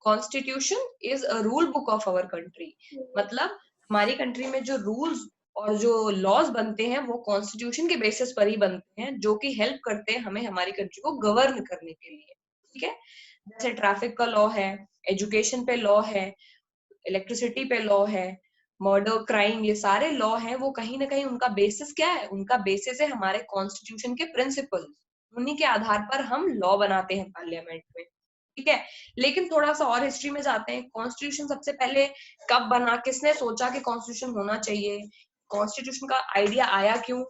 Constitution is a rule book of our country, मतलब हमारी country में जो रूल्स और जो लॉज बनते हैं वो कॉन्स्टिट्यूशन के बेसिस पर ही बनते हैं, जो कि हेल्प करते हैं हमें हमारी कंट्री को गवर्न करने के लिए, ठीक है। जैसे ट्रैफिक का लॉ है, एजुकेशन पे लॉ है, इलेक्ट्रिसिटी पे लॉ है, मर्डर क्राइम, ये सारे लॉ हैं, वो कहीं ना कहीं उनका बेसिस क्या है, उनका बेसिस है हमारे कॉन्स्टिट्यूशन के प्रिंसिपल, उन्हीं के आधार पर हम लॉ बनाते हैं पार्लियामेंट में, ठीक है। लेकिन थोड़ा सा और हिस्ट्री में जाते हैं, कॉन्स्टिट्यूशन सबसे पहले कब बना, किसने सोचा कि कॉन्स्टिट्यूशन होना चाहिए, कॉन्स्टिट्यूशन का आइडिया आया क्यों,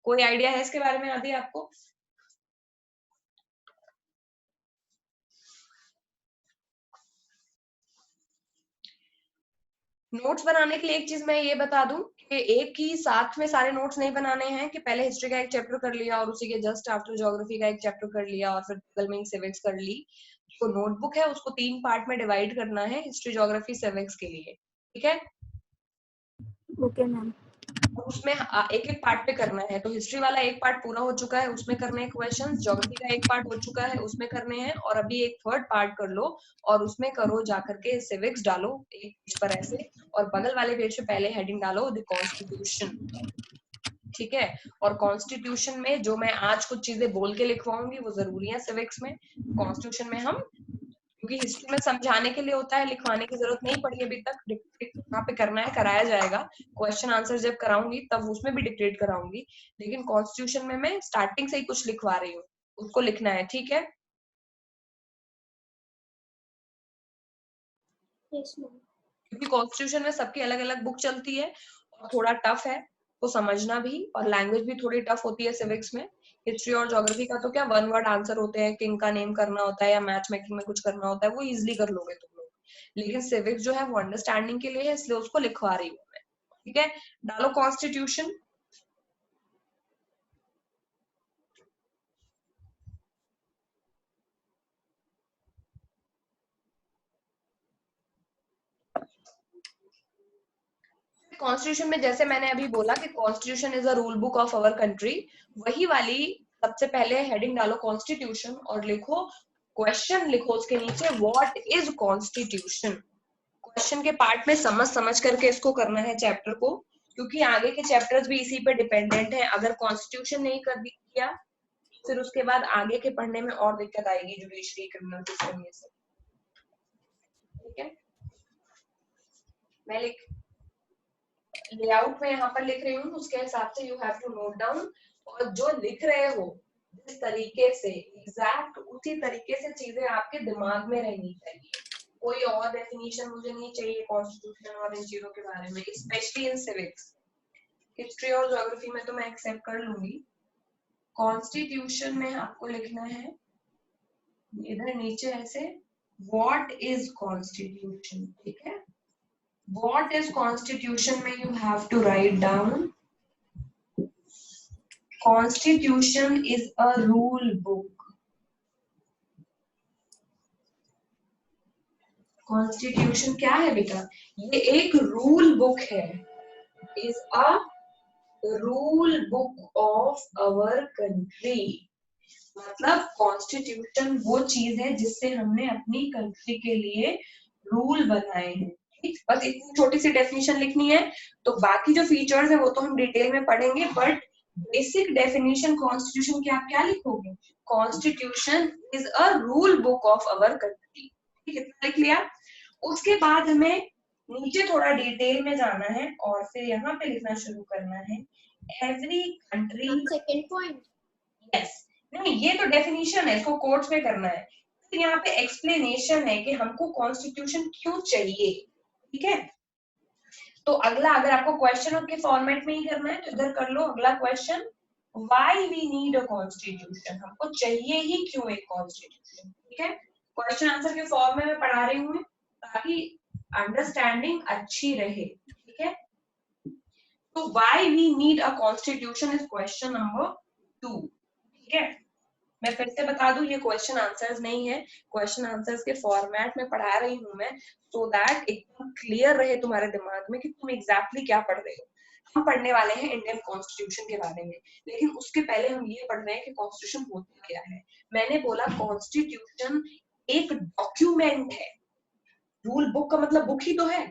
कोई आइडिया है इसके बारे में आदि आपको? नोट्स बनाने के लिए एक चीज मैं ये बता दूं कि एक ही साथ में सारे नोट्स नहीं बनाने हैं कि पहले हिस्ट्री का एक चैप्टर कर लिया और उसी के जस्ट आफ्टर ज्योग्राफी का एक चैप्टर कर लिया और फिर बगल में सिविक्स कर ली। तो नोटबुक है उसको 3 पार्ट में डिवाइड करना है, हिस्ट्री ज्योग्राफी सिविक्स के लिए, ठीक है। Okay ma'am. उसमें एक एक पार्ट पे करना है, तो हिस्ट्री वाला एक पार्ट पूरा हो चुका है, उसमें करने हैं क्वेश्चंस, ज्योग्राफी का एक पार्ट हो चुका है, उसमें करने हैं, और अभी एक थर्ड पार्ट कर लो और उसमें करो जाकर के सिविक्स डालो एक पेज पर ऐसे, और बगल वाले पेज पे पहले हेडिंग डालो द कॉन्स्टिट्यूशन, ठीक है। और कॉन्स्टिट्यूशन में जो मैं आज कुछ चीजें बोल के लिखवाऊंगी वो जरूरी है सिविक्स में, कॉन्स्टिट्यूशन में हम, क्योंकि हिस्ट्री में समझाने के लिए होता है, लिखवाने की जरूरत नहीं पड़ी अभी तक, वहां पे करना है, कराया जाएगा, क्वेश्चन आंसर जब कराऊंगी तब उसमें भी डिक्टेट कराऊंगी, लेकिन कॉन्स्टिट्यूशन में मैं स्टार्टिंग से ही कुछ लिखवा रही हूँ, उसको लिखना है, ठीक है। क्योंकि कॉन्स्टिट्यूशन में सबकी अलग अलग बुक चलती है और थोड़ा टफ है तो समझना भी, और लैंग्वेज भी थोड़ी टफ होती है सिविक्स में। हिस्ट्री और ज्योग्राफी का तो क्या 1 वर्ड आंसर होते हैं, किंग का नेम करना होता है या मैच मेकिंग में कुछ करना होता है, वो इजिली कर लोगे तुम लोग, लेकिन सिविक्स जो है वो अंडरस्टैंडिंग के लिए है, इसलिए उसको लिखवा रही हूँ मैं, ठीक है। डालो कॉन्स्टिट्यूशन। कॉन्स्टिट्यूशन में जैसे मैंने अभी बोला कि constitution is a rule book of our country, वही वाली सबसे पहले हेडिंग डालो कॉन्स्टिट्यूशन और लिखो, क्वेश्चन लिखो उसके नीचे, व्हाट इज कॉन्स्टिट्यूशन। क्वेश्चन के पार्ट में समझ समझ करके इसको करना है चैप्टर को, क्योंकि आगे के चैप्टर्स भी इसी पे डिपेंडेंट है, अगर कॉन्स्टिट्यूशन नहीं कर दिया फिर उसके बाद आगे के पढ़ने में और दिक्कत आएगी जुडिशरी क्रिमिनल सिस्टम में से, ठीक है। मैं लेआउट में यहाँ पर लिख रही हूँ, उसके हिसाब से you have to note down, और जो लिख रहे हो जिस तरीके से एग्जैक्ट उसी तरीके से चीजें आपके दिमाग में रहनी चाहिए, कोई और डेफिनेशन मुझे नहीं चाहिए कॉन्स्टिट्यूशन और इन चीजों के बारे में, स्पेशली इन सिविक्स। हिस्ट्री और ज्योग्राफी में तो मैं एक्सेप्ट कर लूंगी, कॉन्स्टिट्यूशन में आपको लिखना है इधर नीचे ऐसे, व्हाट इज कॉन्स्टिट्यूशन, ठीक है। What is constitution में you have to write down, constitution is a rule book, constitution क्या है बेटा, ये एक रूल बुक है, is a rule book of our country, मतलब कॉन्स्टिट्यूशन वो चीज है जिससे हमने अपनी कंट्री के लिए रूल बनाए हैं, ठीक। बस इतनी छोटी सी डेफिनेशन लिखनी है, तो बाकी जो फीचर्स है वो तो हम डिटेल में पढ़ेंगे, बट बेसिक डेफिनेशन कॉन्स्टिट्यूशन की आप क्या लिखोगे, constitution is a rule book of our country, ठीक, इतना लिख लिया। उसके बाद हमें नीचे थोड़ा डिटेल में जाना है और फिर यहाँ पे लिखना शुरू करना है, every country, second point, yes, नहीं ये तो डेफिनेशन है, इसको कोट्स में करना है, फिर यहाँ पे एक्सप्लेनेशन है कि हमको कॉन्स्टिट्यूशन क्यों चाहिए, ठीक है। तो अगला अगर आपको क्वेश्चन के फॉर्मेट में ही करना है तो इधर कर लो अगला question, why we need a constitution, हमको चाहिए ही क्यों एक कॉन्स्टिट्यूशन, ठीक है। क्वेश्चन आंसर के फॉर्म में मैं पढ़ा रही हूँ ताकि अंडरस्टैंडिंग अच्छी रहे, ठीक है। तो why we need a constitution is question number 2, ठीक है। मैं फिर से बता दूं ये क्वेश्चन आंसर्स नहीं है, क्वेश्चन आंसर्स के फॉर्मेट में पढ़ा रही हूँ मैं, सो दैट एकदम क्लियर रहे तुम्हारे दिमाग में कि तुम एग्जैक्टली क्या पढ़ रहे हो। हम पढ़ने वाले हैं इंडियन कॉन्स्टिट्यूशन के बारे में, लेकिन उसके पहले हम ये पढ़ रहे हैं कि कॉन्स्टिट्यूशन होता क्या है। मैंने बोला कॉन्स्टिट्यूशन एक डॉक्यूमेंट है। रूल बुक का मतलब बुक ही तो है,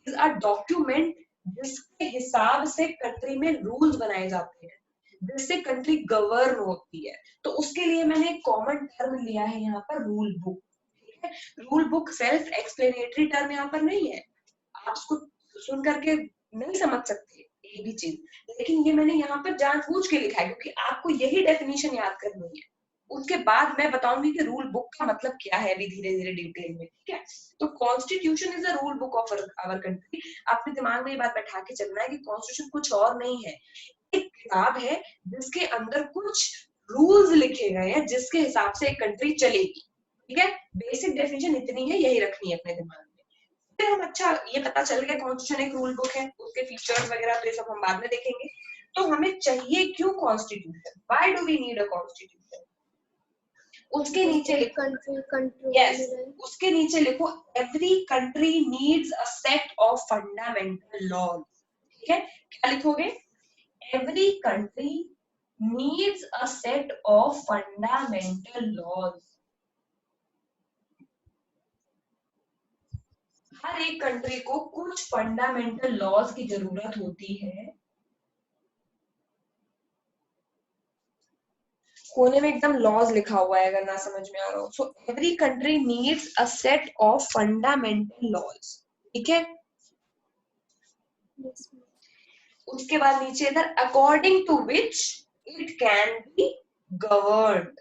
इज अ डॉक्यूमेंट जिसके हिसाब से कंट्री में रूल्स बनाए जाते हैं, जिससे कंट्री गवर्न होती है। तो उसके लिए मैंने एक कॉमन टर्म लिया है यहाँ पर, रूल बुक। ठीक है, rule book shelf explanatory term यहाँ पर नहीं है, आप उसको सुन करके नहीं समझ सकते एक भी चीज, लेकिन ये मैंने यहाँ पर जानबूझ के लिखा है क्योंकि आपको यही डेफिनेशन याद करनी है। उसके बाद मैं बताऊंगी कि रूल बुक का मतलब क्या है अभी धीरे धीरे डिटेल में। ठीक है, तो constitution is the rule book of our country. आपके दिमाग में ये बात बैठा के चलना है कि कॉन्स्टिट्यूशन कुछ और नहीं है, एक किताब है जिसके अंदर कुछ रूल्स लिखे गए हैं जिसके हिसाब से एक कंट्री चलेगी। ठीक है, बेसिक डेफिनेशन इतनी है, यही रखनी है अपने दिमाग में। फिर हम अच्छा ये पता चल गया कॉन्स्टिट्यूशन एक रूल बुक है, उसके फीचर्स वगैरह तो ये सब हम बाद में देखेंगे। तो हमें चाहिए क्यों constitution, why do we need a constitution? उसके नीचे लिखो, यस, उसके नीचे लिखो every country needs a set of fundamental laws. ठीक है, क्या लिखोगे? Every country needs a set of fundamental laws. हर एक कंट्री को कुछ फंडामेंटल लॉज की जरूरत होती है। कोने में एकदम लॉज लिखा हुआ है अगर ना समझ में आ रहा हो। So every country needs a set of fundamental laws. ठीक है, उसके बाद नीचे इधर according to which it can be governed.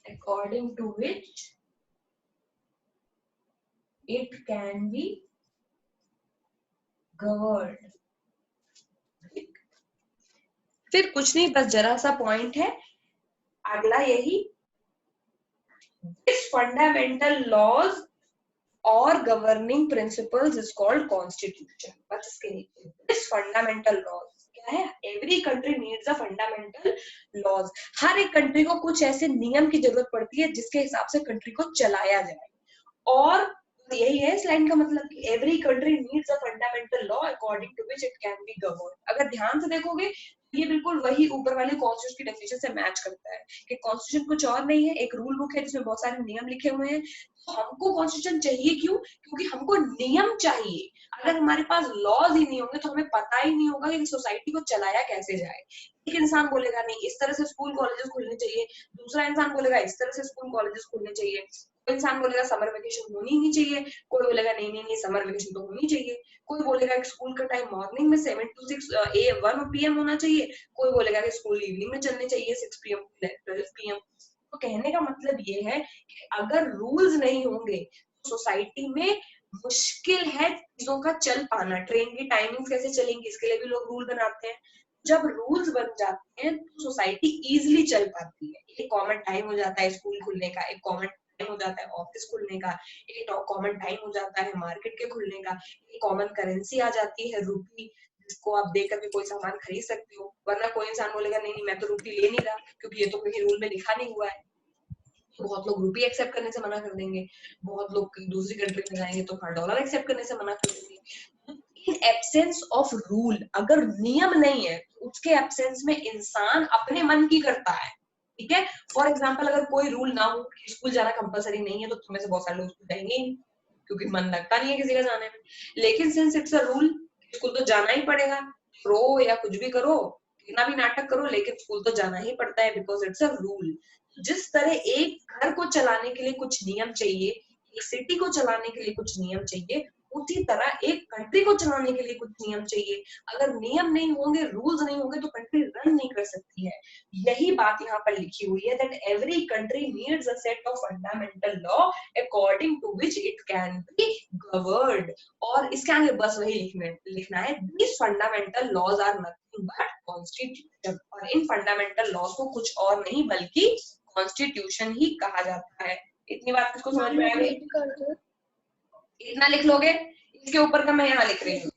according to which it can be governed। फिर कुछ नहीं, बस जरा सा पॉइंट है अगला यही, दिस फंडामेंटल लॉज और governing principles is called constitution. बस इसके नीचे दिस फंडामेंटल लॉज क्या है, every country needs a fundamental laws. हर एक कंट्री को कुछ ऐसे नियम की जरूरत पड़ती है जिसके हिसाब से कंट्री को चलाया जाए। और यही है इस लाइन का मतलब कि every country needs a fundamental law according to which it can be govern. अगर ध्यान से देखोगे ये बिल्कुल वही ऊपर वाली कॉन्स्टिट्यूशन की डेफिनेशन से मैच करता है कि कॉन्स्टिट्यूशन कुछ और नहीं है, एक रूल बुक है जिसमें बहुत सारे नियम लिखे हुए हैं। तो हमको कॉन्स्टिट्यूशन चाहिए क्यों? क्योंकि हमको नियम चाहिए। अगर हमारे पास लॉज ही नहीं होंगे तो हमें पता ही नहीं होगा कि सोसाइटी को चलाया कैसे जाए। एक इंसान बोलेगा नहीं इस तरह से स्कूल कॉलेजेस खुलने चाहिए, दूसरा इंसान बोलेगा इस तरह से स्कूल कॉलेजेस खुलने चाहिए, कोई इंसान बोलेगा समर वेकेशन होनी ही नहीं चाहिए, कोई बोलेगा नहीं नहीं नहीं समर वेकेशन तो होनी चाहिए, कोई बोलेगा कि स्कूल का टाइम मॉर्निंग में 7 to 6 1 PM होना चाहिए, कोई बोलेगा कि स्कूल इवनिंग में चलने चाहिए 6 PM 12 PM। तो कहने का मतलब ये है कि अगर रूल्स नहीं होंगे तो सोसाइटी में मुश्किल है चीजों का चल पाना। ट्रेन की टाइमिंग कैसे चलेंगी इसके लिए भी लोग रूल बनाते हैं। जब रूल्स बन जाते हैं तो सोसाइटी इजिली चल पाती है। एक कॉमन टाइम हो जाता है स्कूल खुलने का, एक कॉमन टाइम हो जाता है ऑफिस खुलने का, एक कॉमन टाइम हो जाता है मार्केट के खुलने का, एक कॉमन करेंसी आ जाती है रुपी, जिसको आप देकर के कोई सामान खरीद सकते हो। वरना कोई इंसान बोलेगा नहीं नहीं मैं तो रुपी ले नहीं रहा क्योंकि ये तो कहीं रूल में लिखा नहीं हुआ है। बहुत लोग रुपी एक्सेप्ट करने से मना कर देंगे, बहुत लोग दूसरी कंट्री में जाएंगे तो $1 एक्सेप्ट करने से मना कर देंगे। इन एब्सेंस ऑफ रूल, अगर नियम नहीं है तो उसके एब्सेंस में इंसान अपने मन की करता है। ठीक है, फॉर एग्जाम्पल अगर कोई रूल ना हो, स्कूल जाना कंपलसरी नहीं है तो तुम्हें से बहुत सारे लोग स्कूल जाएंगे क्योंकि मन लगता नहीं है किसी का जाने में। लेकिन since it's a rule, school तो जाना ही पड़ेगा, रो या कुछ भी करो, कितना भी नाटक करो, लेकिन स्कूल तो जाना ही पड़ता है बिकॉज इट्स अ रूल। जिस तरह एक घर को चलाने के लिए कुछ नियम चाहिए, एक सिटी को चलाने के लिए कुछ नियम चाहिए, उसी तरह एक कंट्री को चलाने के लिए कुछ नियम चाहिए। अगर नियम नहीं होंगे, रूल्स नहीं होंगे तो कंट्री रन नहीं कर सकती है। यही बात यहाँ पर लिखी हुई है that every country needs a set of fundamental law according to which it can be governed. और इसके आगे बस वही लिखना है, these fundamental laws are nothing but constitution. और इन फंडामेंटल लॉज को कुछ और नहीं बल्कि कॉन्स्टिट्यूशन ही कहा जाता है। इतनी बात इसको समझ में आ गई? इतना लिख लोगे, इसके ऊपर का मैं यहाँ लिख रही हूँ,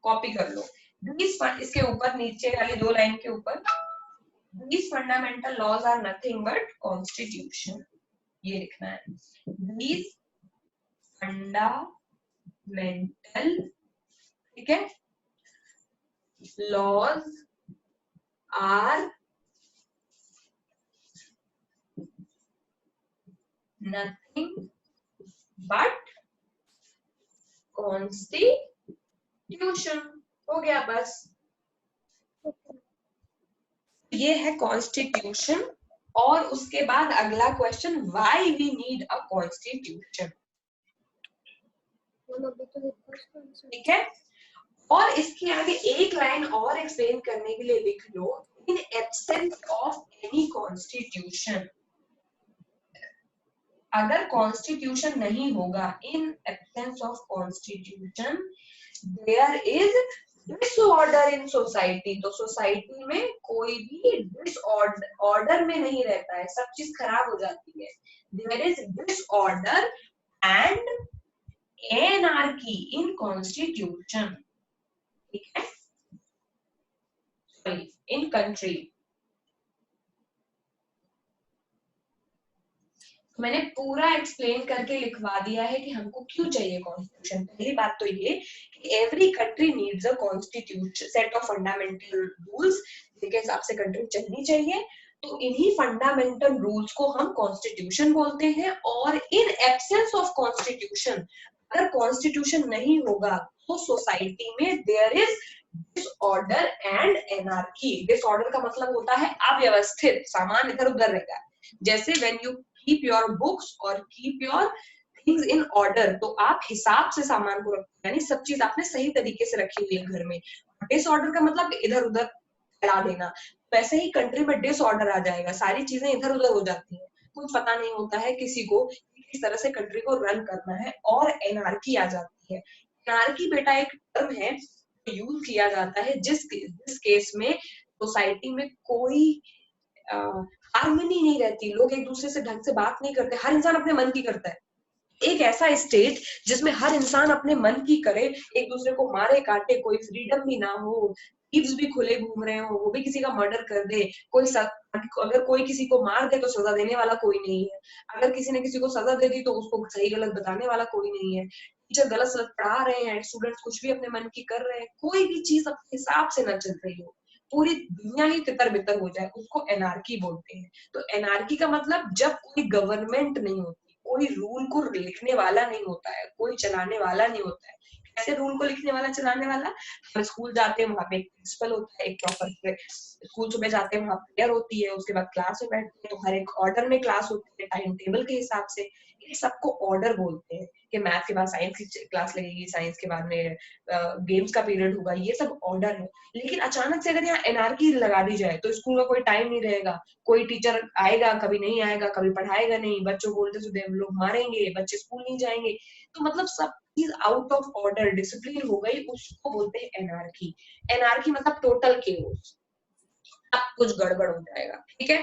कॉपी कर लो। इसके ऊपर नीचे वाली 2 लाइन के ऊपर, these fundamental laws are nothing but constitution, ये लिखना है। these fundamental मेंटल, ठीक है, laws are nothing but constitution. हो गया बस, ये है कॉन्स्टिट्यूशन। और उसके बाद अगला question, why we need a constitution, ठीक है। और इसके आगे एक लाइन और एक्सप्लेन करने के लिए लिख लो, in absence of any constitution, अगर कॉन्स्टिट्यूशन नहीं होगा, in absence of constitution there is disorder in society, तो सोसाइटी में कोई भी डिसऑर्डर ऑर्डर में नहीं रहता है, सब चीज खराब हो जाती है। There is disorder and anarchy in constitution, ठीक है, सॉरी इन कंट्री। मैंने पूरा एक्सप्लेन करके लिखवा दिया है कि हमको क्यों चाहिए कॉन्स्टिट्यूशन। पहली बात तो ये कि every country needs a constitution, set of fundamental rules जिनके हिसाब से कंट्री चलनी चाहिए। तो इन्हीं फंडामेंटल रूल्स को हम कॉन्स्टिट्यूशन बोलते हैं। और इन एब्सेंस ऑफ कॉन्स्टिट्यूशन, अगर कॉन्स्टिट्यूशन नहीं होगा तो सोसाइटी में there is disorder and anarchy. Disorder का मतलब होता है अव्यवस्थित, सामान इधर उधर रहेगा। जैसे when you keep your books और keep your things in order, तो आप हिसाब से सामान को रखते हैं, यानी सब चीज आपने सही तरीके से रखी हुई है घर में। डिसऑर्डर का मतलब इधर उधर फैला देना। वैसे ही कंट्री में डिसऑर्डर आ जाएगा, सारी चीजें इधर उधर हो जाती है, कुछ पता नहीं होता है किसी को किस तरह से कंट्री को रन करना है, और एनार्की आ जाती है। एनार्की बेटा एक टर्म है यूज किया जाता है जिस केस में सोसाइटी में कोई हार्मनी नहीं रहती, लोग एक दूसरे से ढंग से बात नहीं करते, हर इंसान अपने मन की करता है। एक ऐसा स्टेट जिसमें हर इंसान अपने मन की करे, एक दूसरे को मारे काटे, कोई फ्रीडम भी ना हो, थीव्स भी खुले घूम रहे हो, वो भी किसी का मर्डर कर दे, अगर कोई किसी को मार दे तो सजा देने वाला कोई नहीं है, अगर किसी ने किसी को सजा दे दी तो उसको सही गलत बताने वाला कोई नहीं है, टीचर गलत सलत पढ़ा रहे हैं, स्टूडेंट्स कुछ भी अपने मन की कर रहे हैं, कोई भी चीज अपने हिसाब से ना चल रही हो, पूरी दुनिया ही तितर बितर हो जाए, उसको एनार्की बोलते हैं। तो एनार्की का मतलब जब कोई गवर्नमेंट नहीं होती, कोई रूल को लिखने वाला नहीं होता है, कोई चलाने वाला नहीं होता है। कैसे रूल को लिखने वाला चलाने वाला, हम स्कूल जाते हैं, वहां पे एक प्रिंसिपल होता है, एक प्रॉपर स्कूल सुबह जाते हैं, वहां प्रेयर होती है, उसके बाद क्लास में बैठते हैं, तो हर एक ऑर्डर में क्लास होती है, टाइम टेबल के हिसाब से। ये सबको ऑर्डर बोलते हैं कि मैथ के बाद साइंस की क्लास लगेगी, साइंस के बाद में गेम्स का पीरियड होगा, ये सब ऑर्डर है। लेकिन अचानक से अगर यहाँ एनार्की लगा दी जाए तो स्कूल का कोई टाइम नहीं रहेगा, कोई टीचर आएगा कभी नहीं आएगा, कभी पढ़ाएगा नहीं, बच्चों को उल्टे सीधे लोग मारेंगे, बच्चे स्कूल नहीं जाएंगे, तो मतलब सब चीज आउट ऑफ ऑर्डर, डिसिप्लिन हो गई, उसको बोलते हैं एनार्की। एनार्की मतलब टोटल केओस, सब कुछ गड़बड़ हो जाएगा, ठीक है।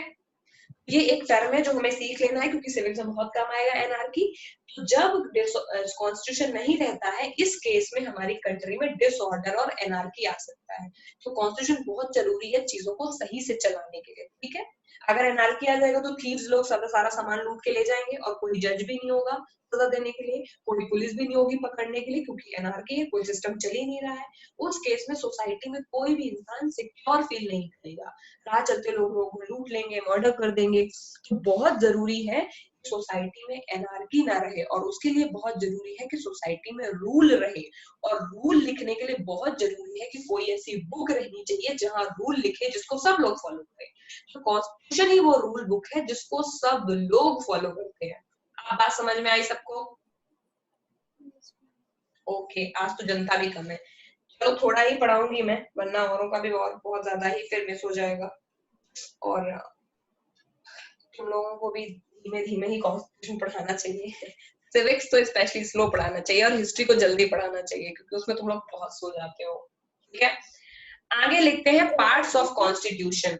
ये एक टर्म है जो हमें सीख लेना है क्योंकि सिविक्स में बहुत काम आएगा एनार्की। तो जब कॉन्स्टिट्यूशन नहीं रहता है, इस केस में हमारी कंट्री में डिसऑर्डर और एनार्की आ सकता है। तो कॉन्स्टिट्यूशन बहुत जरूरी है चीजों को सही से चलाने के लिए, ठीक है। अगर एनार्की आ जाएगा तो थीव्स लोग सारा सामान लूट के ले जाएंगे, और कोई जज भी नहीं होगा सजा देने के लिए, कोई पुलिस भी नहीं होगी पकड़ने के लिए, क्योंकि एनार्की है, कोई सिस्टम चल ही नहीं रहा है। उस केस में सोसाइटी में कोई भी इंसान सिक्योर फील नहीं करेगा, राह चलते लोगों को लूट लेंगे, मर्डर कर देंगे। तो बहुत जरूरी है सोसाइटी में एनार्की ना रहे, और उसके लिए बहुत जरूरी है कि सोसाइटी में रूल रहे। और रूल लिखने के लिए बहुत जरूरी है कि कोई ऐसी बुक रहनी चाहिए जहां रूल लिखे जिसको सब लोग फॉलो करें। तो कॉन्स्टिट्यूशन ही वो रूल बुक है जिसको सब लोग फॉलो करते हैं। आप बात समझ में आई सबको? ओके, आज तो जनता भी कम है, चलो थोड़ा ही पढ़ाऊंगी मैं, वरना औरों का भी बहुत ज्यादा ही फिर मिस हो जाएगा। और तुम लोगों को भी धीमे धीमे ही कॉन्स्टिट्यूशन पढ़ाना चाहिए। सिविक्स तो स्पेशली स्लो पढ़ाना चाहिए, और हिस्ट्री को जल्दी पढ़ाना चाहिए क्योंकि उसमें तुम लोग बहुत सो जाते हो, ठीक है। आगे लिखते हैं पार्ट्स ऑफ कॉन्स्टिट्यूशन।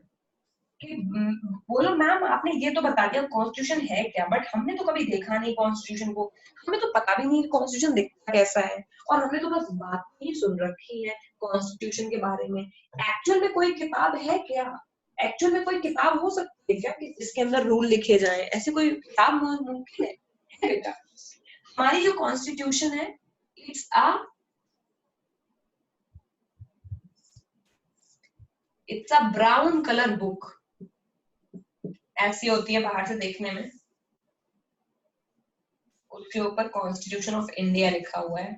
बोलो मैम आपने ये तो बता दिया कॉन्स्टिट्यूशन है क्या, बट हमने तो कभी देखा नहीं कॉन्स्टिट्यूशन को, हमें तो पता भी नहीं कॉन्स्टिट्यूशन दिखता कैसा है, और हमने तो बस बात ही सुन रखी है कॉन्स्टिट्यूशन के बारे में। एक्चुअल में कोई किताब है क्या? एक्चुअल में कोई किताब हो सकती है क्या कि जिसके अंदर रूल लिखे जाए? ऐसे कोई किताब मुमकिन है बेटा? हमारी जो कॉन्स्टिट्यूशन है it's a brown colour book. ऐसी होती है बाहर से देखने में। उसके ऊपर कॉन्स्टिट्यूशन ऑफ इंडिया लिखा हुआ है।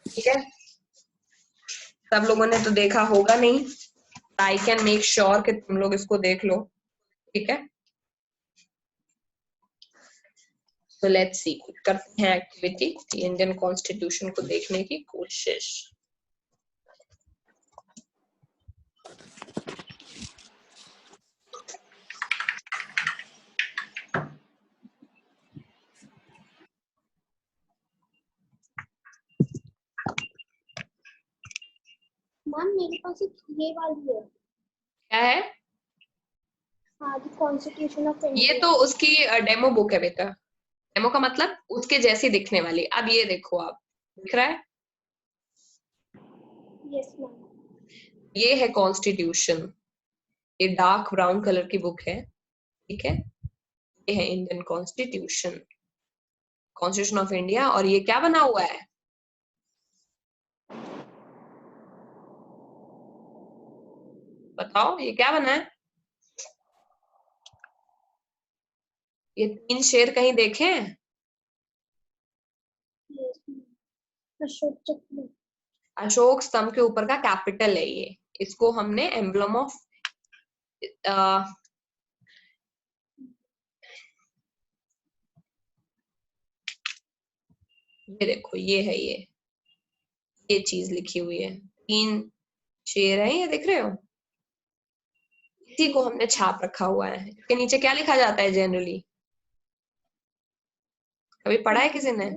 ठीक है, सब लोगों ने तो देखा होगा नहीं, आई कैन मेक श्योर कि तुम लोग इसको देख लो। ठीक है, तो लेट्स सी, करते हैं एक्टिविटी इंडियन कॉन्स्टिट्यूशन को देखने की कोशिश। मैम मेरे पास एक ये वाली है। क्या है? हाँ, कॉन्स्टिट्यूशन ऑफ इंडिया। ये तो उसकी डेमो बुक है बेटा। डेमो का मतलब उसके जैसी दिखने वाली। अब ये देखो, आप दिख रहा है? Yes ma'am. ये है कॉन्स्टिट्यूशन, ये डार्क ब्राउन कलर की बुक है। ठीक है, ये है Indian constitution, constitution of India. और ये क्या बना हुआ है? बताओ, ये क्या बना है? ये 3 शेर कहीं देखे हैं? Yes ma'am. अशोक चक्र। अशोक स्तंभ के ऊपर का कैपिटल है ये। इसको हमने एम्ब्लम ऑफ ये देखो, ये है, ये चीज लिखी हुई है। 3 शेर है, ये दिख रहे हो? इसी को हमने छाप रखा हुआ है। इसके नीचे क्या लिखा जाता है जनरली? कभी पढ़ा है किसी ने?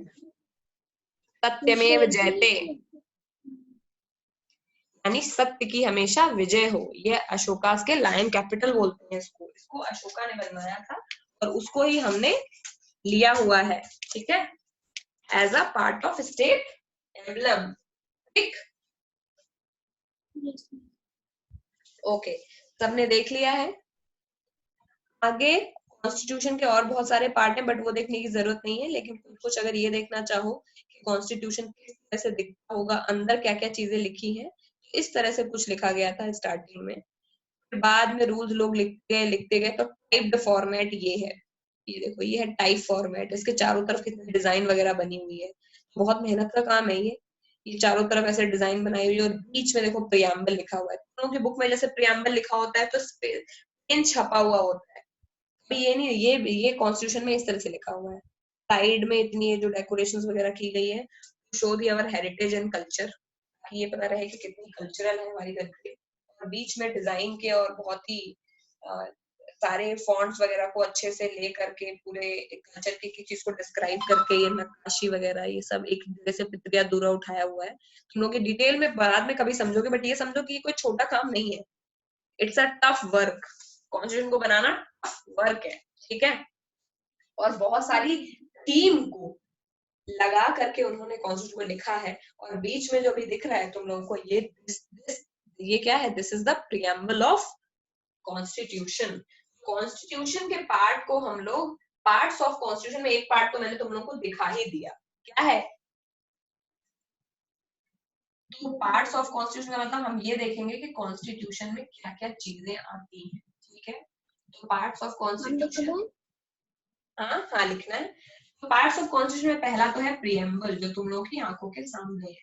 सत्यमेव जयते, यानी सत्य की हमेशा विजय हो। ये अशोकास के लायन कैपिटल बोलते हैं इसको। इसको अशोका ने बनवाया था और उसको ही हमने लिया हुआ है। ठीक है, as a part of state emblem. ठीक, ओके, सबने देख लिया है। आगे कॉन्स्टिट्यूशन के और बहुत सारे पार्ट हैं, बट वो देखने की जरूरत नहीं है। लेकिन कुछ अगर ये देखना चाहो कि कॉन्स्टिट्यूशन किस तरह से दिखता होगा, अंदर क्या क्या चीजें लिखी हैं, इस तरह से कुछ लिखा गया था स्टार्टिंग में। बाद में रूल्स लोग लिखते गए। तो टाइप्ड फॉर्मेट ये है, ये देखो, ये है टाइप फॉर्मेट। इसके चारों तरफ कितनी डिजाइन वगैरह बनी हुई है। बहुत मेहनत का काम है ये चारों तरफ ऐसे डिजाइन बनाई हुई है। और बीच में देखो प्रियम्बल लिखा हुआ है। दोनों की बुक में जैसे प्रियम्बल लिखा होता है तो पेन छपा हुआ होता है, ये नहीं, ये कॉन्स्टिट्यूशन में इस तरह से लिखा हुआ है। साइड में इतनी जो डेकोरेशंस वगैरह की गई है, show the our heritage and culture, ताकि ये पता रहे कि कितनी कल्चरल है हमारी कंट्री। और बीच में डिजाइन के और बहुत ही सारे फॉन्ट्स वगैरह को अच्छे से ले करके पूरे कल्चर की चीज को डिस्क्राइब करके ये नक्काशी वगैरह ये सब एक जगह से पितरिया दूरा उठाया हुआ है। तुम लोग डिटेल में बाद में कभी समझोगे, बट ये समझो कि ये कोई छोटा काम नहीं है। It's a tough work, constitution को बनाना टफ वर्क है। ठीक है, और बहुत सारी टीम को लगा करके उन्होंने कॉन्स्टिट्यूशन में लिखा है। और बीच में जो भी दिख रहा है तुम लोगों को, ये क्या है? This is the preamble of constitution. Constitution के पार्ट को हम लोग पार्ट्स ऑफ कॉन्स्टिट्यूशन में, एक पार्ट तो मैंने तुम लोगों को दिखा ही दिया, क्या है? तो पार्ट्स ऑफ कॉन्स्टिट्यूशन का मतलब हम ये देखेंगे कि कॉन्स्टिट्यूशन में क्या क्या चीजें आती हैं। ठीक है, तो पार्ट्स ऑफ कॉन्स्टिट्यूशन, हाँ लिखना है। तो पार्ट्स ऑफ कॉन्स्टिट्यूशन में पहला तो है प्रियम्बल, जो तुम लोग की आंखों के सामने है,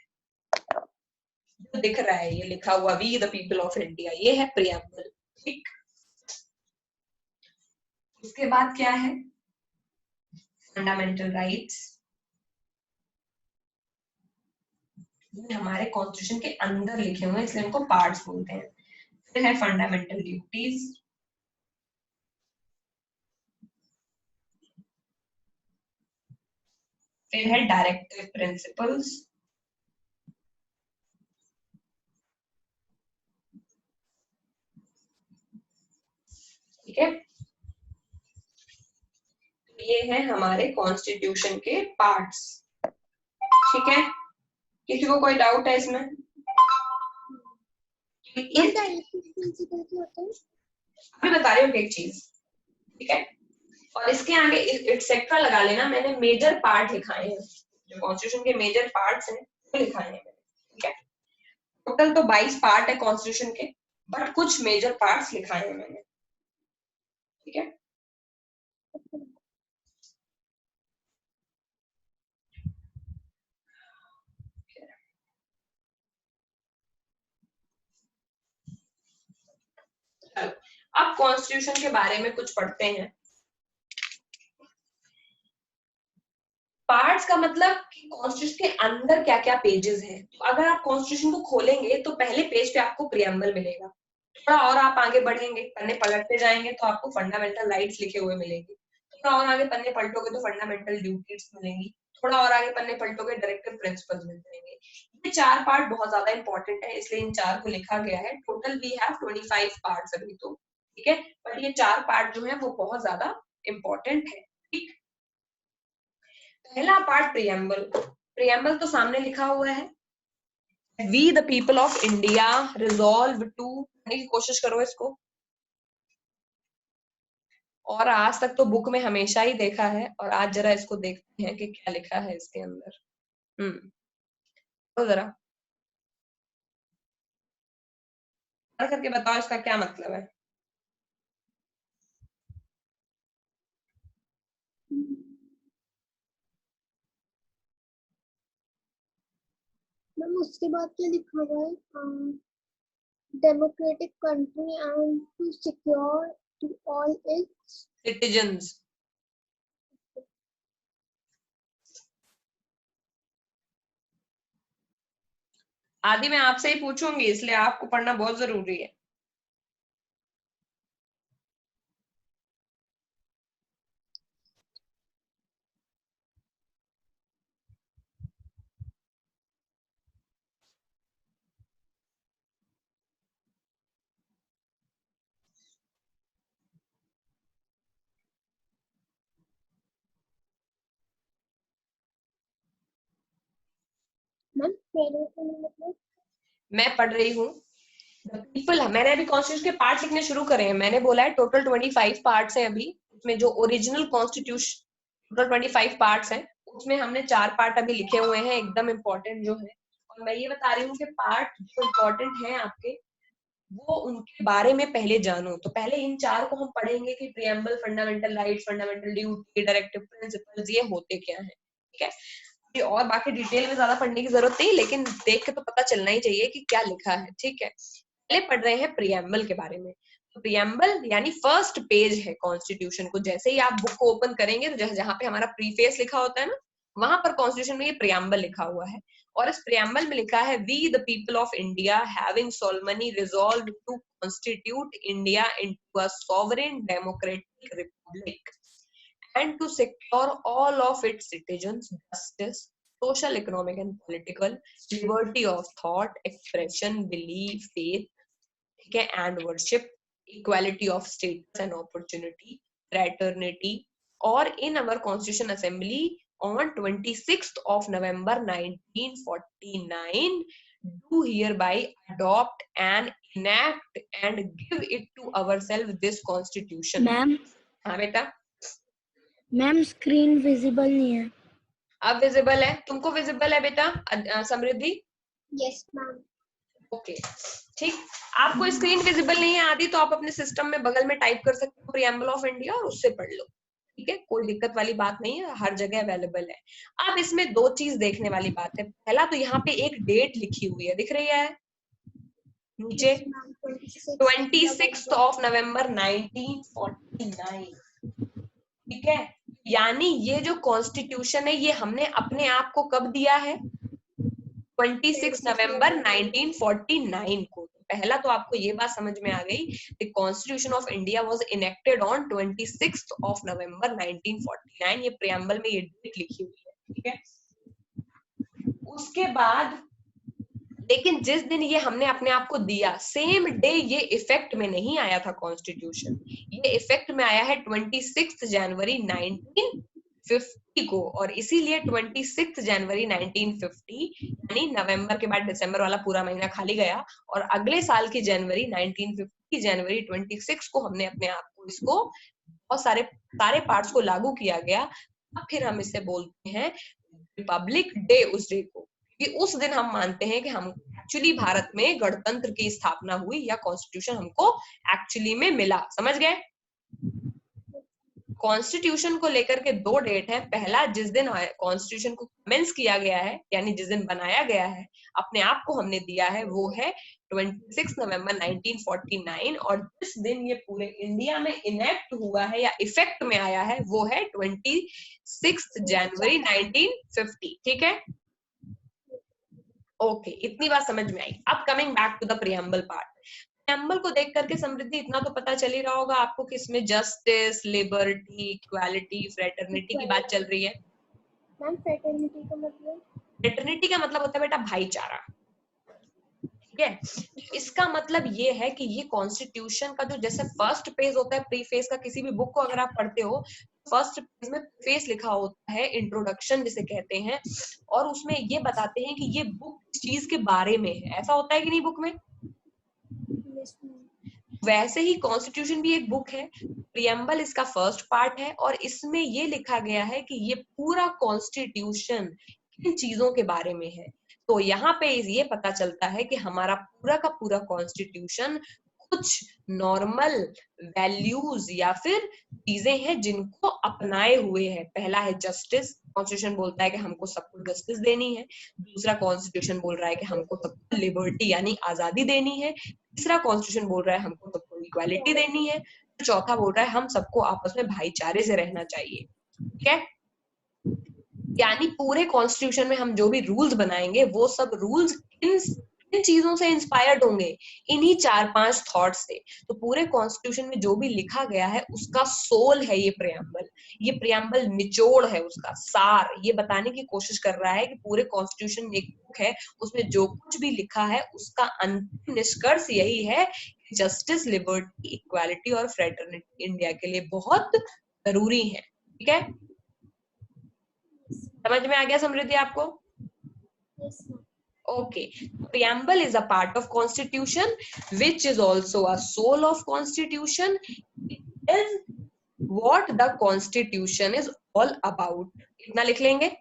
जो दिख रहा है, ये लिखा हुआ we the people of India, ये है प्रियम्बल। ठीक, उसके बाद क्या है? फंडामेंटल राइट्स, हमारे कॉन्स्टिट्यूशन के अंदर लिखे हुए हैं, इसलिए इनको पार्ट्स बोलते हैं। फिर है फंडामेंटल ड्यूटीज, फिर है डायरेक्टिव प्रिंसिपल्स, ठीक है, ये है हमारे कॉन्स्टिट्यूशन के पार्ट्स। ठीक है, किसी को कोई डाउट है इसमें? अभी बता रही हूँ एक चीज। ठीक है, और इसके आगे एक्सेट्रा लगा लेना, मैंने मेजर पार्ट लिखाए हैं, जो कॉन्स्टिट्यूशन के मेजर पार्ट्स हैं वो लिखाए हैं मैंने, ठीक है। टोटल तो 22 पार्ट है कॉन्स्टिट्यूशन के, बट कुछ मेजर पार्ट्स लिखाए हैं मैंने, ठीक है। चलो अब कॉन्स्टिट्यूशन के बारे में कुछ पढ़ते हैं। पार्ट्स का मतलब कि कॉन्स्टिट्यूशन के अंदर क्या क्या पेजेस हैं। तो अगर आप कॉन्स्टिट्यूशन को खोलेंगे तो पहले पेज पे आपको प्रियम्बल मिलेगा, थोड़ा और आप आगे बढ़ेंगे, पन्ने पलटते जाएंगे तो आपको फंडामेंटल राइट्स लिखे हुए मिलेंगे, थोड़ा और आगे पन्ने पलटोगे तो फंडामेंटल ड्यूटीज मिलेंगी, थोड़ा और आगे पन्ने पलटोगे डायरेक्टिव प्रिंसिपल्स मिलेंगे। ये 4 पार्ट बहुत ज्यादा इंपॉर्टेंट है, इसलिए इन 4 को लिखा गया है। टोटल वी हैव 25 पार्ट्स अभी तो, ठीक है, बट ये 4 पार्ट जो है वो बहुत ज्यादा इंपॉर्टेंट है, ठीक। पहला पार्ट प्रियम्बल। प्रियम्बल तो सामने लिखा हुआ है, we the people of India resolve to, पढ़ने की कोशिश करो इसको। और आज तक तो बुक में हमेशा ही देखा है, और आज जरा इसको देखते हैं कि क्या लिखा है इसके अंदर। तो जरा पढ़ करके बताओ इसका क्या मतलब है। मैम उसके बाद क्या लिखा हुआ है? Democratic country and to secure to all its citizens. आदि मैं आपसे ही पूछूंगी, इसलिए आपको पढ़ना बहुत जरूरी है। मैम मतलब मैं पढ़ रही हूँ पीपल, मैंने अभी कॉन्स्टिट्यूशन के पार्ट लिखने शुरू करे हैं। मैंने बोला है टोटल 25 पार्ट्स हैं अभी, उसमें जो ओरिजिनल कॉन्स्टिट्यूशन टोटल 25 पार्ट्स हैं, उसमें हमने 4 पार्ट अभी लिखे हुए हैं एकदम इम्पोर्टेंट जो है। और मैं ये बता रही हूँ कि पार्ट जो इम्पोर्टेंट है आपके, वो उनके बारे में पहले जानो। तो पहले इन 4 को हम पढ़ेंगे कि preamble, fundamental rights, fundamental duty, directive principles, ये होते क्या है, ठीक है। और बाकी डिटेल में ज्यादा पढ़ने की जरूरत नहीं, लेकिन देख के तो पता चलना ही चाहिए कि क्या लिखा है, ठीक है। पहले पढ़ रहे हैं प्रियम्बल के बारे में। तो प्रियम्बल यानी फर्स्ट पेज है कॉन्स्टिट्यूशन को। जैसे ही आप बुक को ओपन करेंगे तो जहां पे हमारा प्रीफेस लिखा होता है ना, वहां पर कॉन्स्टिट्यूशन में ये प्रियम्बल लिखा हुआ है। और इस प्रियम्बल में लिखा है, we the people of India having solemnly resolve to constitute India into a sovereign democratic republic and to secure all of its citizens justice, social, economic and political, liberty of thought, expression, belief, faith, ठीक है, and worship, equality of status and opportunity, fraternity, or in our constitution assembly on 26th of November 1949 do hereby adopt and enact and give it to ourselves this constitution। Ma'am हाँ बेटा, ma'am screen visible नहीं है। अब visible है, तुमको visible है बेटा समृद्धि? Yes ma'am. Okay, ठीक। आपको स्क्रीन विजिबल नहीं है आदि, तो आप अपने सिस्टम में बगल में टाइप कर सकते हो प्रियम्बल ऑफ इंडिया और उससे पढ़ लो, ठीक है, कोई दिक्कत वाली बात नहीं है, हर जगह अवेलेबल है। अब इसमें 2 चीज देखने वाली बात है। पहला तो यहाँ पे एक डेट लिखी हुई है, दिख रही है नीचे, 26 ऑफ नवंबर 1949, ठीक है। यानी ये जो कॉन्स्टिट्यूशन है, ये हमने अपने आप को कब दिया है? 26 नवंबर 1949 को। पहला तो आपको ये बात समझ में आ गई, the constitution of India was enacted on 26 of November 1949। ये प्रियम्बल में ये डेट लिखी हुई है, ठीक है। उसके बाद लेकिन जिस दिन ये हमने अपने आप को दिया, सेम डे ये इफेक्ट में नहीं आया था कॉन्स्टिट्यूशन, ये इफेक्ट में आया है 26 जनवरी 1950 को। और इसीलिए 26 जनवरी 1950 यानी नवंबर के बाद दिसंबर वाला पूरा महीना खाली गया, और अगले साल की जनवरी 1950 जनवरी 26 को हमने अपने आप को इसको बहुत सारे सारे पार्ट्स को लागू किया गया, अब फिर हम इसे बोलते हैं रिपब्लिक डे उस डे को, कि उस दिन हम मानते हैं कि हम एक्चुअली भारत में गणतंत्र की स्थापना हुई या कॉन्स्टिट्यूशन हमको एक्चुअली में मिला। समझ गए? कॉन्स्टिट्यूशन को लेकर के दो डेट है, पहला जिस दिन कॉन्स्टिट्यूशन को कमेंस किया गया है, यानी जिस दिन बनाया गया है, अपने आप को हमने दिया है, वो है 26 नवंबर 1949, और जिस दिन ये पूरे इंडिया में इनेक्ट हुआ है या इफेक्ट में आया है वो है 26 जनवरी 1950। ठीक है, ओके, इतनी बात समझ में आई। अब coming back to the preamble part, preamble को देख करके समृद्धि इतना तो पता चल ही रहा होगा आपको कि इसमें जस्टिस, लिबर्टी, इक्वालिटी, फ्रेटर्निटी की बात चल रही है। मैम फ्रेटर्निटी का मतलब? फ्रेटर्निटी का मतलब होता है बेटा भाईचारा। ठीक है, इसका मतलब ये है कि ये कॉन्स्टिट्यूशन का जो जैसे फर्स्ट पेज होता है प्रीफेस का, किसी भी बुक को अगर आप पढ़ते हो, फर्स्ट पेज में प्रीफेस लिखा होता है, इंट्रोडक्शन जिसे कहते हैं, और उसमें ये बताते हैं कि ये बुक किस चीज के बारे में है। ऐसा होता है कि नहीं बुक में? Yes, ma'am. वैसे ही कॉन्स्टिट्यूशन भी एक बुक है, प्रियम्बल इसका फर्स्ट पार्ट है, और इसमें ये लिखा गया है कि ये पूरा कॉन्स्टिट्यूशन किन चीजों के बारे में है। तो यहाँ पे ये पता चलता है कि हमारा पूरा का पूरा कॉन्स्टिट्यूशन कुछ नॉर्मल वैल्यूज या फिर चीजें हैं जिनको अपनाए हुए है। पहला है जस्टिस, कॉन्स्टिट्यूशन बोलता है कि हमको सबको जस्टिस देनी है। दूसरा कॉन्स्टिट्यूशन बोल रहा है कि हमको सबको लिबर्टी यानी आजादी देनी है। तीसरा कॉन्स्टिट्यूशन बोल रहा है हमको सबको इक्वालिटी देनी है। चौथा बोल रहा है हम सबको आपस में भाईचारे से रहना चाहिए। ठीक है, यानी पूरे कॉन्स्टिट्यूशन में हम जो भी रूल्स बनाएंगे वो सब रूल्स इन चीजों से इंस्पायर्ड होंगे, इन्हीं 4-5 थॉट से। तो पूरे कॉन्स्टिट्यूशन में जो भी लिखा गया है उसका सोल है ये प्रियम्बल। ये प्रियम्बल निचोड़ है, उसका सार ये बताने की कोशिश कर रहा है कि पूरे कॉन्स्टिट्यूशन में एक बुक है, उसमें जो कुछ भी लिखा है उसका अंतिम निष्कर्ष यही है कि जस्टिस, लिबर्टी, इक्वालिटी और फ्रेटर्निटी इंडिया के लिए बहुत जरूरी है। ठीक है, समझ में आ गया समृद्धि आपको? Yes, ma'am. Okay, preamble is a part of constitution which is also a soul of constitution. It is what the constitution is all about. इतना लिख लेंगे?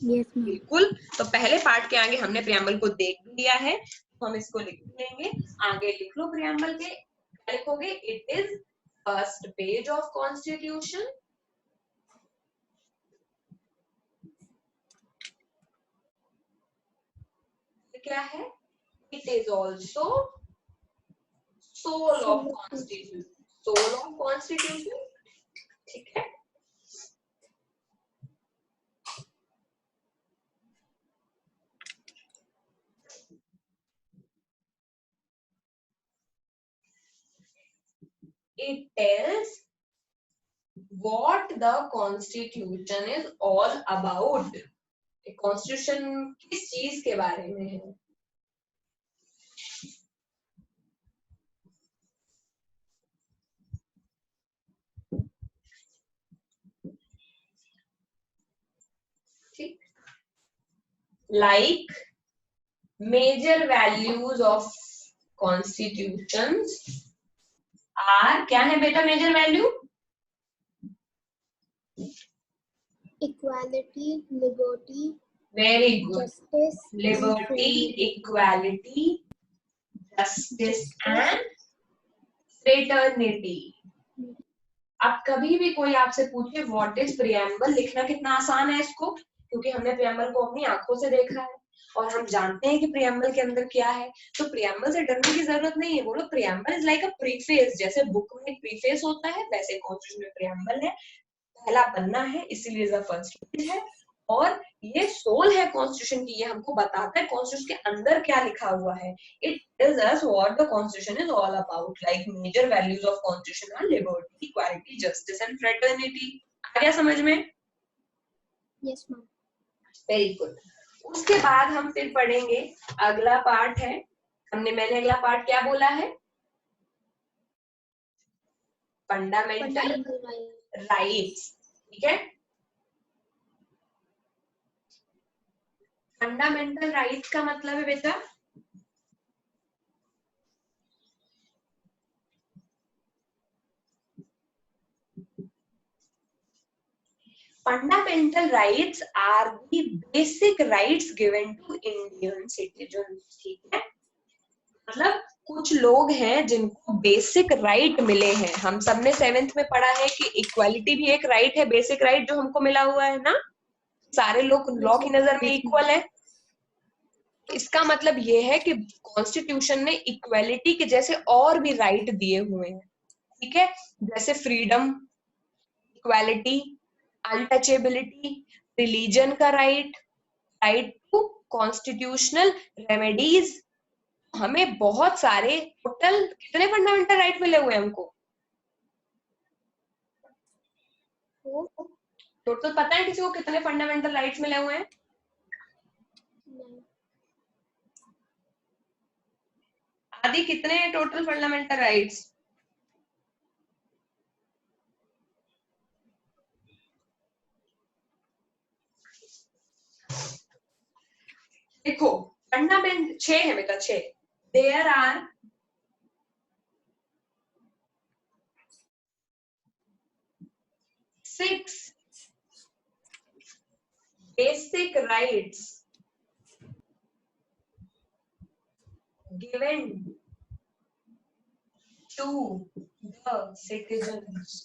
Yes, ma'am. बिल्कुल। तो पहले पार्ट के आगे हमने preamble को देख लिया है, तो हम इसको लिख लेंगे। आगे लिख लो preamble के, क्या लिखोगे? It is first page of constitution. क्या है? It is also soul of constitution. Soul of constitution. ठीक है, it tells what the constitution is all about. Constitution किस चीज के बारे में है? ठीक, like major values of constitutions are, क्या है बेटा major value? Equality, liberty, very good, justice, liberty, and equality, justice and fraternity. अब कभी भी कोई आपसे पूछे व्हाट इज प्रियम्बल, लिखना कितना आसान है इसको, क्योंकि हमने प्रियम्बल को अपनी आंखों से देखा है और हम जानते हैं कि प्रियम्बल के अंदर क्या है। तो प्रियम्बल से डरने की जरूरत नहीं है। बोलो preamble is like a preface, जैसे बुक में एक प्रीफेस होता है वैसे कॉन्स्टिट्यूशन में प्रियम्बल है, पहला पन्ना है, इसीलिए द फर्स्ट पेज है। और ये सोल है कॉन्स्टिट्यूशन की, ये हमको बताता है कॉन्स्टिट्यूशन के अंदर क्या लिखा हुआ है। It tells us what the constitution is all about, like major values of constitution are liberty, equality, justice and fraternity. आ गया समझ में? yes, ma'am. Very good. उसके बाद हम फिर पढ़ेंगे अगला पार्ट है, मैंने अगला पार्ट क्या बोला है? Fundamental Fundamental rights. राइट्स। ठीक है, फंडामेंटल राइट्स का मतलब है बेटा fundamental rights are the basic rights given to Indian citizen, ठीक है। मतलब कुछ लोग हैं जिनको बेसिक राइट मिले हैं। हम सबने 7th में पढ़ा है कि इक्वालिटी भी एक राइट है, बेसिक राइट जो हमको मिला हुआ है ना, सारे लोग लॉ की नजर में इक्वल है। इसका मतलब ये है कि कॉन्स्टिट्यूशन ने इक्वालिटी के जैसे और भी राइट दिए हुए हैं, ठीक है। जैसे फ्रीडम, इक्वालिटी, अनटचेबिलिटी, रिलीजन का right, right to constitutional remedies. हमें बहुत सारे, टोटल कितने फंडामेंटल राइट मिले हुए हैं हमको? टोटल पता है किसी को कितने फंडामेंटल राइट्स मिले हुए हैं? आदि कितने हैं टोटल फंडामेंटल राइट्स? देखो फंडामेंट 6 है बेटा, 6। There are 6 basic rights given to the citizens.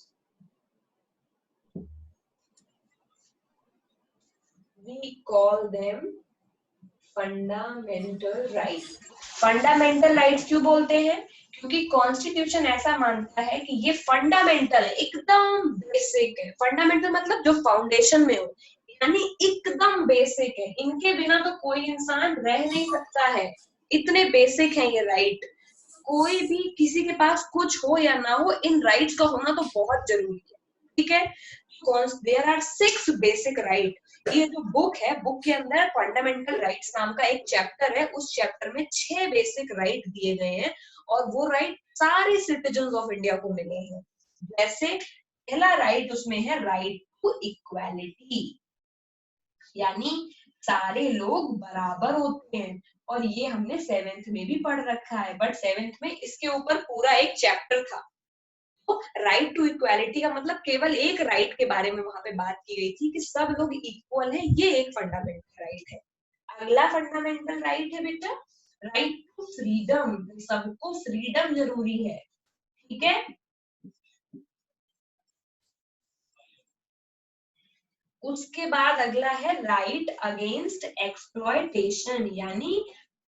We call them fundamental right. Fundamental rights क्यों बोलते हैं? क्योंकि कॉन्स्टिट्यूशन ऐसा मानता है कि ये फंडामेंटल, एकदम बेसिक है। फंडामेंटल मतलब जो फाउंडेशन में हो, यानी एकदम बेसिक है, इनके बिना तो कोई इंसान रह नहीं सकता है, इतने बेसिक है ये राइट। कोई भी किसी के पास कुछ हो या ना हो, इन राइट्स का होना तो बहुत जरूरी है, ठीक है। There are 6 basic right. ये जो बुक है, बुक के अंदर फंडामेंटल राइट्स नाम का एक चैप्टर है, उस चैप्टर में 6 बेसिक राइट दिए गए हैं, और वो राइट सारे सिटीजन ऑफ इंडिया को मिले हैं। जैसे पहला राइट उसमें है राइट टू इक्वालिटी, यानी सारे लोग बराबर होते हैं, और ये हमने 7th में भी पढ़ रखा है, बट 7th में इसके ऊपर पूरा एक चैप्टर था। राइट टू इक्वालिटी का मतलब केवल एक राइट के बारे में वहां पे बात की गई थी कि सब लोग इक्वल हैं, ये एक फंडामेंटल राइट है। अगला फंडामेंटल राइट है बेटा राइट टू फ्रीडम, सबको फ्रीडम जरूरी है, ठीक है। उसके बाद अगला है राइट अगेंस्ट एक्सप्लॉयटेशन, यानी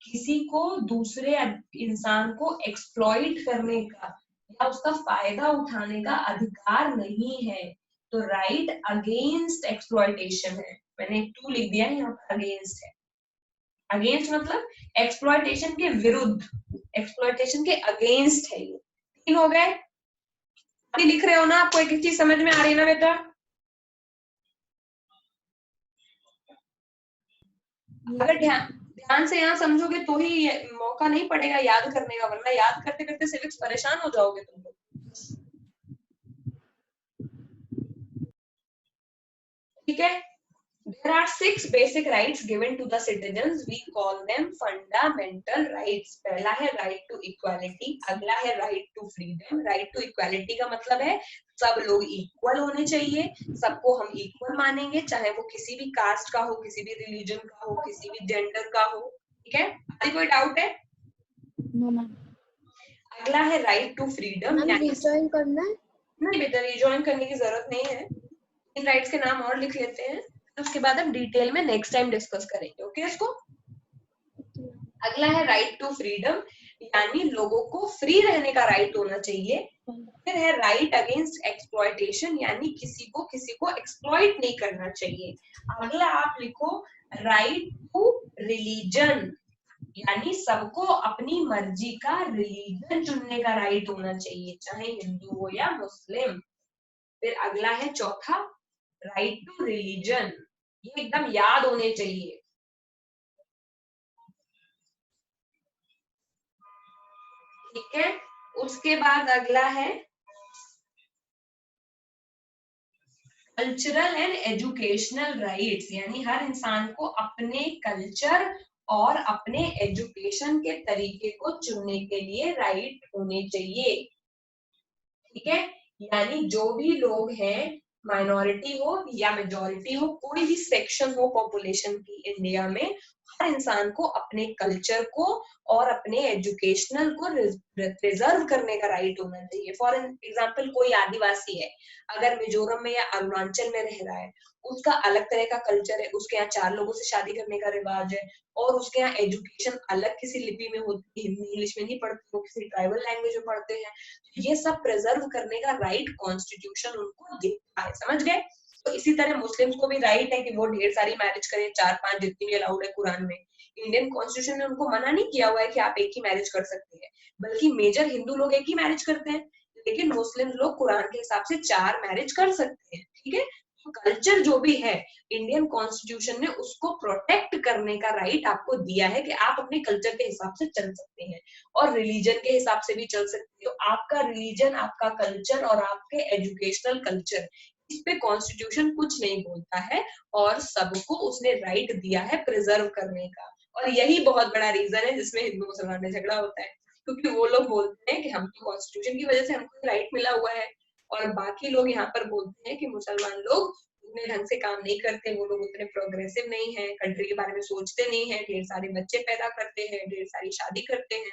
किसी को, दूसरे इंसान को एक्सप्लॉइट करने का या उसका फायदा उठाने का अधिकार नहीं है। तो राइट अगेंस्ट एक्सप्लॉयटेशन है, मैंने 2 लिख दिया है यहाँ पर, अगेंस्ट है। अगेंस्ट मतलब एक्सप्लॉयटेशन के विरुद्ध, एक्सप्लॉयटेशन के अगेंस्ट है ये। 3 हो गए। लिख रहे हो ना? आपको एक चीज समझ में आ रही है ना बेटा? अगर ध्यान से यहाँ समझोगे तो ही मौका नहीं पड़ेगा याद करने का, वरना याद करते करते सिविक्स परेशान हो जाओगे तुम लोग, ठीक है। There are 6 basic rights given to the citizens. We call them fundamental rights. पहला है right to equality, अगला है right to freedom. Right to equality का मतलब है सब लोग इक्वल होने चाहिए, सबको हम इक्वल मानेंगे, चाहे वो किसी भी कास्ट का हो, किसी भी रिलीजन का हो, किसी भी जेंडर का हो, ठीक है। अभी कोई डाउट है? अगला है राइट टू फ्रीडम, रिजॉइन करना है? नहीं बेटा, रिजॉइन करने की जरूरत नहीं है, इन राइट्स के नाम और लिख लेते हैं, उसके बाद हम डिटेल में नेक्स्ट टाइम डिस्कस करेंगे, ओके। इसको अगला है राइट टू फ्रीडम, यानी लोगों को फ्री रहने का राइट होना चाहिए। फिर है राइट अगेंस्ट एक्सप्लॉयटेशन, यानी किसी को एक्सप्लॉइट नहीं करना चाहिए। अगला आप लिखो राइट टू रिलीजन, यानी सबको अपनी मर्जी का रिलीजन चुनने का राइट होना चाहिए, चाहे हिंदू हो या मुस्लिम। फिर अगला है चौथा राइट टू रिलीजन, ये एकदम याद होने चाहिए, ठीक है। उसके बाद अगला है कल्चरल एंड एजुकेशनल राइट्स, यानी हर इंसान को अपने कल्चर और अपने एजुकेशन के तरीके को चुनने के लिए राइट होने चाहिए, ठीक है। यानी जो भी लोग हैं माइनॉरिटी हो या मेजॉरिटी हो, कोई भी सेक्शन हो पॉपुलेशन की इंडिया में, हर इंसान को अपने कल्चर को और अपने एजुकेशनल को प्रिजर्व करने का राइट होना चाहिए। फॉर एग्जाम्पल कोई आदिवासी है, अगर मिजोरम में या अरुणाचल में रह रहा है, उसका अलग तरह का कल्चर है, उसके यहाँ 4 लोगों से शादी करने का रिवाज है, और उसके यहाँ एजुकेशन अलग किसी लिपि में होती है, हिंदी इंग्लिश में नहीं पढ़ते, वो किसी ट्राइबल लैंग्वेज में पढ़ते हैं। ये सब प्रिजर्व करने का राइट कॉन्स्टिट्यूशन उनको देता है, समझ गए? तो इसी तरह मुस्लिम्स को भी राइट है कि वो ढेर सारी मैरिज करें, 4-5 जितनी भी अलाउड है कुरान में। इंडियन कॉन्स्टिट्यूशन ने उनको मना नहीं किया हुआ है कि आप एक ही मैरिज कर सकते हैं, बल्कि मेजर हिंदू लोग एक ही मैरिज करते हैं, लेकिन मुस्लिम लोग कुरान के हिसाब से 4 मैरिज कर सकते हैं, ठीक है? कल्चर जो भी है, इंडियन कॉन्स्टिट्यूशन ने उसको प्रोटेक्ट करने का राइट आपको दिया है कि आप अपने कल्चर के हिसाब से चल सकते हैं और रिलीजन के हिसाब से भी चल सकते हो। आपका रिलीजन, आपका कल्चर और आपके एजुकेशनल कल्चर, इस पे कॉन्स्टिट्यूशन कुछ नहीं बोलता है, और सबको उसने राइट दिया है प्रिजर्व करने का। और यही बहुत बड़ा रीजन है जिसमें हिंदू मुसलमान में झगड़ा होता है, क्योंकि वो लोग बोलते हैं कि हम तो कॉन्स्टिट्यूशन की वजह से हमको राइट मिला हुआ है, और बाकी लोग यहाँ पर बोलते हैं कि मुसलमान लोग उतने ढंग से काम नहीं करते, वो लोग उतने प्रोग्रेसिव नहीं है, कंट्री के बारे में सोचते नहीं है, ढेर सारे बच्चे पैदा करते हैं, ढेर सारी शादी करते हैं।